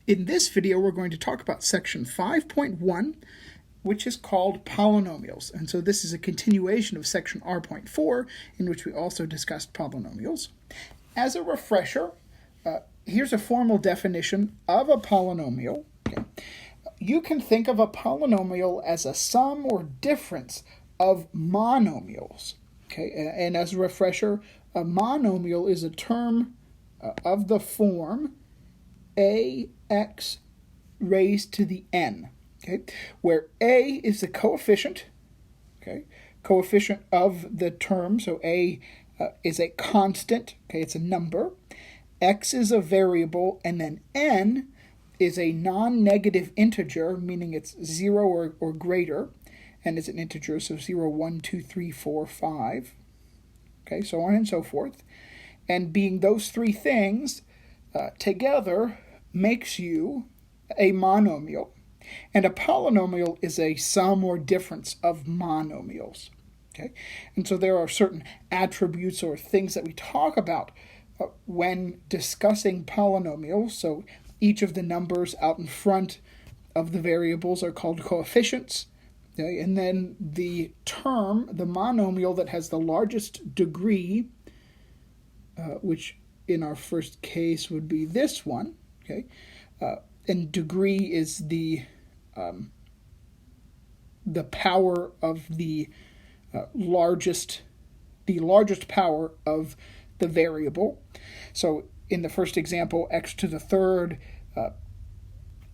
In this video, we're going to talk about section 5.1, which is called polynomials. And so this is a continuation of section R.4, in which we also discussed polynomials. As a refresher, here's a formal definition of a polynomial. Okay. You can think of a polynomial as a sum or difference of monomials. Okay. And as a refresher, a monomial is a term of the form ax raised to the n, okay, where a is the coefficient, okay, coefficient of the term, so a is a constant, okay, it's a number, x is a variable, and then n is a non-negative integer, meaning it's 0 or greater, and it's an integer, so 0, 1, 2, 3, 4, 5, okay, so on and so forth. And being those three things together makes you a monomial. And a polynomial is a sum or difference of monomials. Okay? And so there are certain attributes or things that we talk about when discussing polynomials. So each of the numbers out in front of the variables are called coefficients. Okay? And then the term, the monomial that has the largest degree, which in our first case would be this one, okay, and degree is the power of the largest power of the variable. So in the first example, x to the third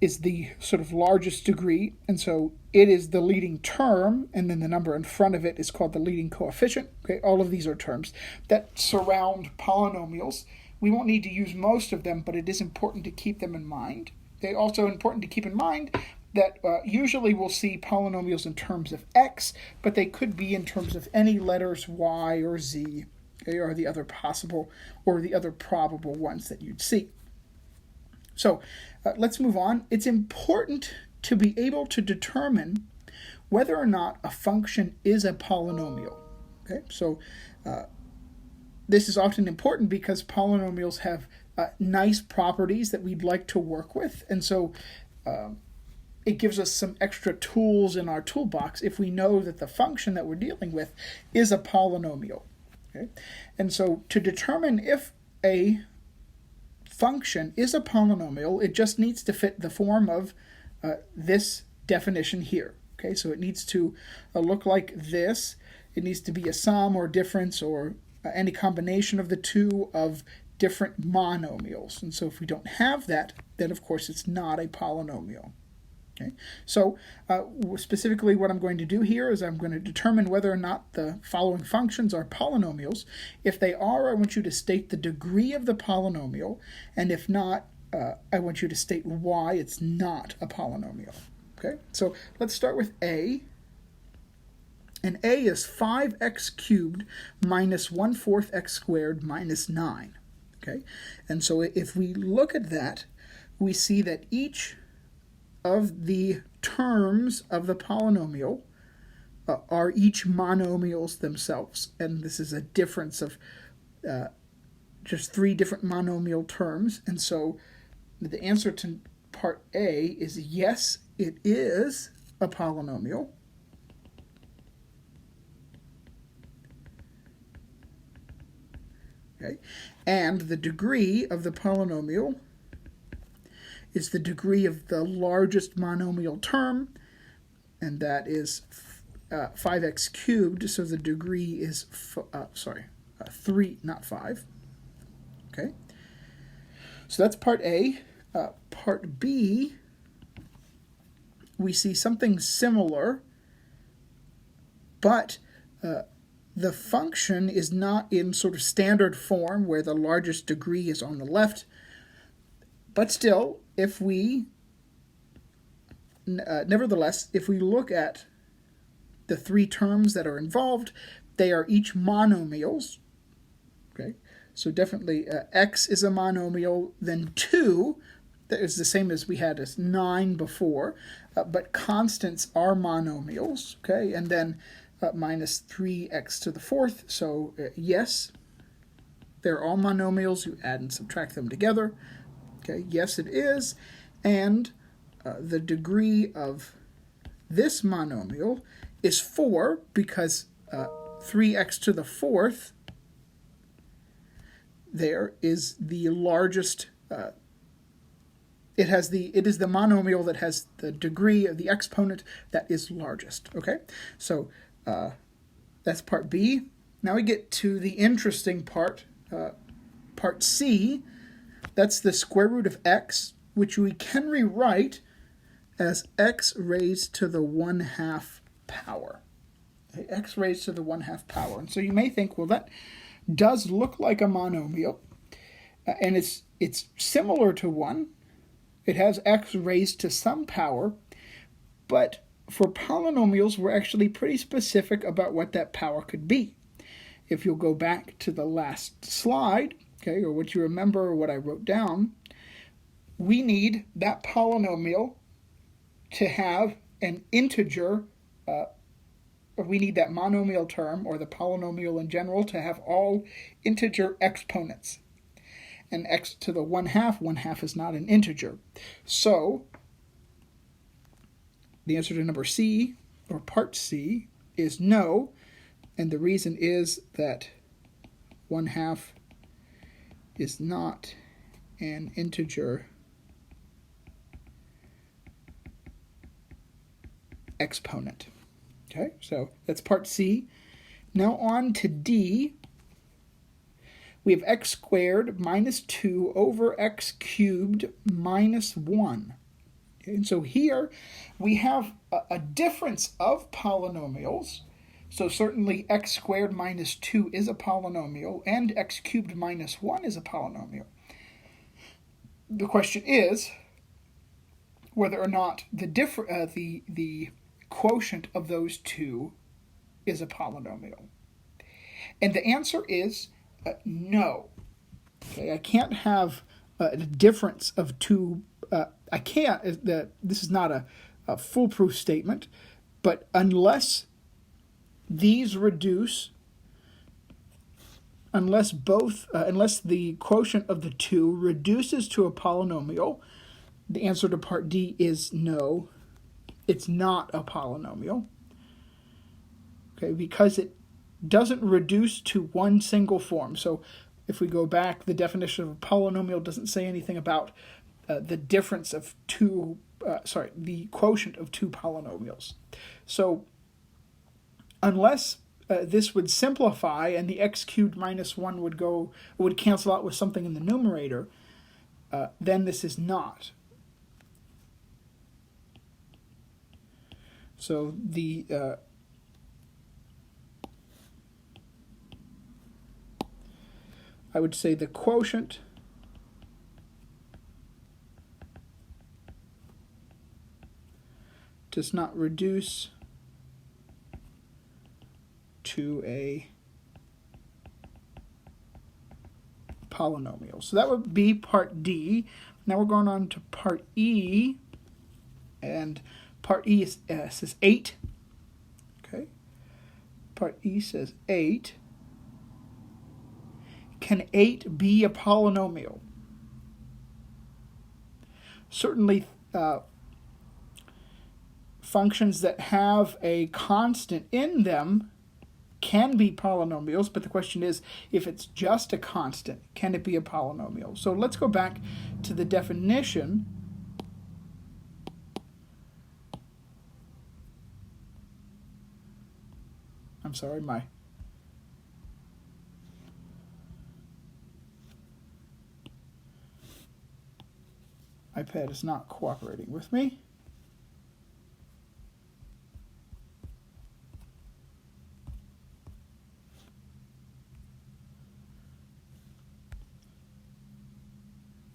is the sort of largest degree, and so it is the leading term, and then the number in front of it is called the leading coefficient. Okay, all of these are terms that surround polynomials. We won't need to use most of them, but it is important to keep them in mind. It's also important to keep in mind that usually we'll see polynomials in terms of x, but they could be in terms of any letters y or z, okay, or the other possible or the other probable ones that you'd see. So let's move on. It's important to be able to determine whether or not a function is a polynomial. Okay, so this is often important because polynomials have nice properties that we'd like to work with, and so it gives us some extra tools in our toolbox if we know that the function that we're dealing with is a polynomial. Okay? And so to determine if a function is a polynomial, it just needs to fit the form of this definition here. Okay, so it needs to look like this. It needs to be a sum or difference or any combination of the two of different monomials. And so if we don't have that, then of course it's not a polynomial. Okay, so specifically what I'm going to do here is I'm going to determine whether or not the following functions are polynomials. If they are, I want you to state the degree of the polynomial, and if not, I want you to state why it's not a polynomial. Okay, so let's start with A. And A is 5x cubed minus 1/4 x squared minus 9. Okay, and so if we look at that, we see that each of the terms of the polynomial are each monomials themselves. And this is a difference of just three different monomial terms. And so the answer to part A is yes, it is a polynomial. Okay. And the degree of the polynomial is the degree of the largest monomial term, and that is 5x cubed, so the degree is 3, not 5. Okay, so that's part A. Part B, we see something similar, but the function is not in sort of standard form where the largest degree is on the left, but still, if we, nevertheless, if we look at the three terms that are involved, they are each monomials. Okay, so definitely x is a monomial, then 2, that is the same as we had as 9 before, but constants are monomials, okay, and then minus 3x to the fourth, so yes, they're all monomials, you add and subtract them together. Okay, yes it is. and the degree of this monomial is 4 because 3x to the fourth there is the largest. It is the monomial that has the degree of the exponent that is largest. Okay, so that's part B. Now we get to the interesting part, part C. That's the square root of x, which we can rewrite as x raised to the 1/2 power. Okay, x raised to the 1/2 power. And so you may think, well, that does look like a monomial, and it's similar to one. It has x raised to some power, but for polynomials, we're actually pretty specific about what that power could be. If you'll go back to the last slide, okay, or what you remember or what I wrote down, we need that polynomial to have an integer, or we need that monomial term, or the polynomial in general, to have all integer exponents. And x to the 1/2 is not an integer. So the answer to number C, or part C, is no, and the reason is that 1/2 is not an integer exponent. Okay, so that's part C. Now on to D. We have x squared minus 2 over x cubed minus 1. Okay, and so here we have a difference of polynomials. So certainly x squared minus 2 is a polynomial, and x cubed minus 1 is a polynomial. The question is whether or not the quotient of those two is a polynomial. And the answer is no. Okay, I can't have a difference of two. I can't. This is not a foolproof statement, but unless these reduce, unless the quotient of the two reduces to a polynomial, the answer to part D is no. It's not a polynomial. Okay, because it doesn't reduce to one single form. So if we go back, the definition of a polynomial doesn't say anything about the difference of the quotient of two polynomials. So unless this would simplify and the x cubed minus 1 would cancel out with something in the numerator, then this is not. So I would say the quotient does not reduce to a polynomial. So that would be part D. Now we're going on to part E, and part E says 8. Okay. Part E says 8. Can 8 be a polynomial? Certainly, functions that have a constant in them can be polynomials, but the question is, if it's just a constant, can it be a polynomial? So let's go back to the definition. I'm sorry, my iPad is not cooperating with me.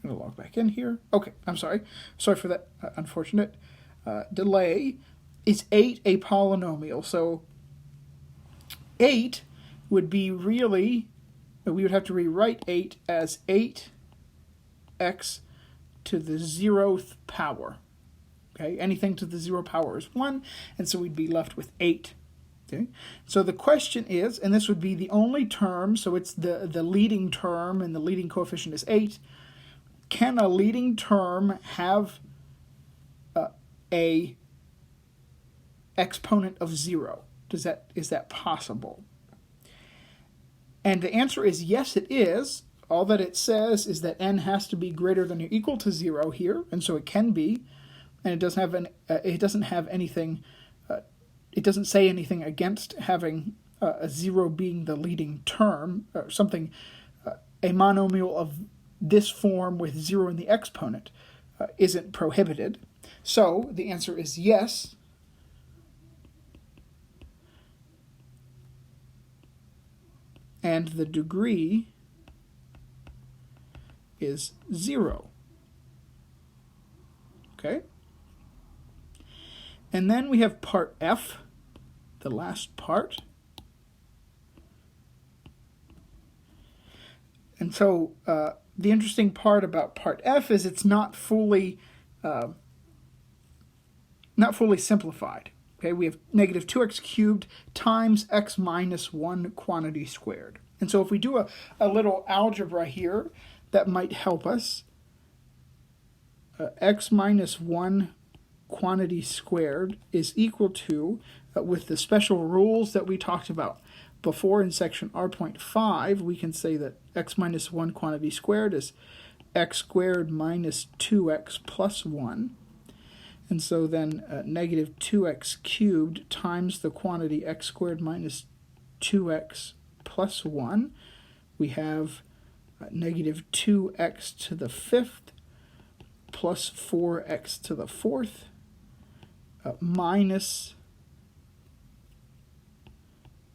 I'm going to log back in here. Okay, I'm sorry. Sorry for that unfortunate delay. Is 8 a polynomial? So 8 would be really, we would have to rewrite 8 as 8x to the 0th power. Okay, anything to the 0 power is 1, and so we'd be left with 8. Okay, so the question is, and this would be the only term, so it's the leading term, and the leading coefficient is 8. Can a leading term have a exponent of 0? Is that possible? And the answer is yes, it is. All that it says is that n has to be greater than or equal to 0 here, and so it can be. And it doesn't have anything. It doesn't say anything against having a 0 being the leading term, or something. A monomial of this form with 0 in the exponent isn't prohibited. So the answer is yes. And the degree is 0. Okay? And then we have part F, the last part. And so the interesting part about part F is it's not fully simplified. Okay, we have negative 2x cubed times x minus 1 quantity squared. And so if we do a little algebra here, that might help us. X minus 1 quantity squared is equal to, with the special rules that we talked about before in section R.5, we can say that x minus 1 quantity squared is x squared minus 2x plus 1. And so then negative 2x cubed times the quantity x squared minus 2x plus 1. We have negative 2x to the 5th plus 4x to the 4th minus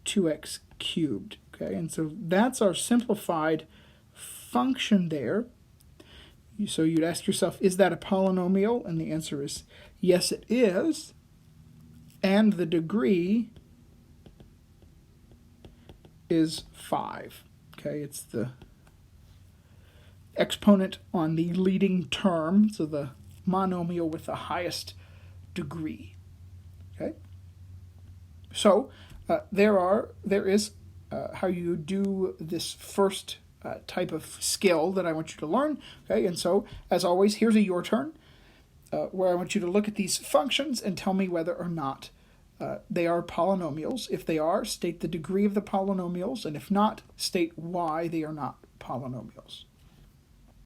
2x cubed. Okay, and so that's our simplified function there. So you'd ask yourself, is that a polynomial? And the answer is yes, it is. And the degree is 5. Okay, it's the exponent on the leading term, so the monomial with the highest degree. Okay, so there is how you do this first type of skill that I want you to learn. Okay, and so as always, here's a your turn, where I want you to look at these functions and tell me whether or not they are polynomials. If they are, state the degree of the polynomials, and if not, state why they are not polynomials.